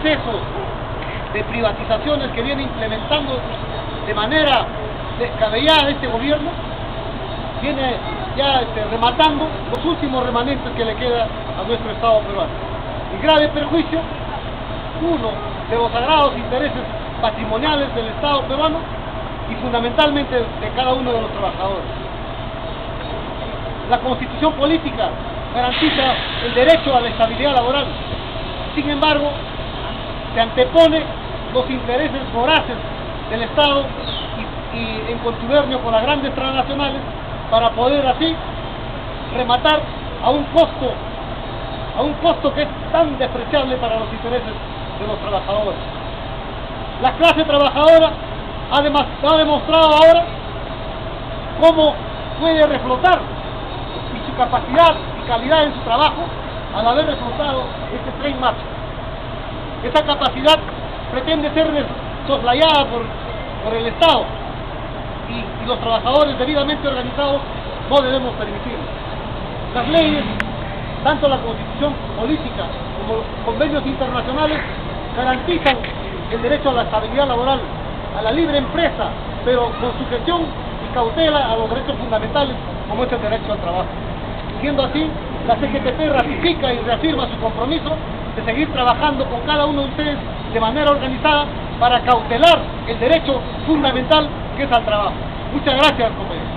excesos de privatizaciones que viene implementando de manera descabellada este gobierno, viene ya rematando los últimos remanentes que le queda a nuestro Estado peruano. Y grave perjuicio, uno de los sagrados intereses patrimoniales del Estado peruano y fundamentalmente de cada uno de los trabajadores. La Constitución política garantiza el derecho a la estabilidad laboral. Sin embargo, se antepone los intereses voraces del Estado y en contubernio con las grandes transnacionales para poder así rematar a un costo que es tan despreciable para los intereses de los trabajadores. La clase trabajadora ha demostrado ahora cómo puede reflotar y su capacidad y calidad en su trabajo al haber reflotado este Tren Maya. Esa capacidad pretende ser soslayada por el Estado y los trabajadores debidamente organizados no debemos permitirlo. Las leyes, tanto la Constitución política como los convenios internacionales, garantizan el derecho a la estabilidad laboral, a la libre empresa, pero con sujeción y cautela a los derechos fundamentales como es el derecho al trabajo. Siendo así, la CGTP ratifica y reafirma su compromiso de seguir trabajando con cada uno de ustedes de manera organizada para cautelar el derecho fundamental que es al trabajo. Muchas gracias, compañeros.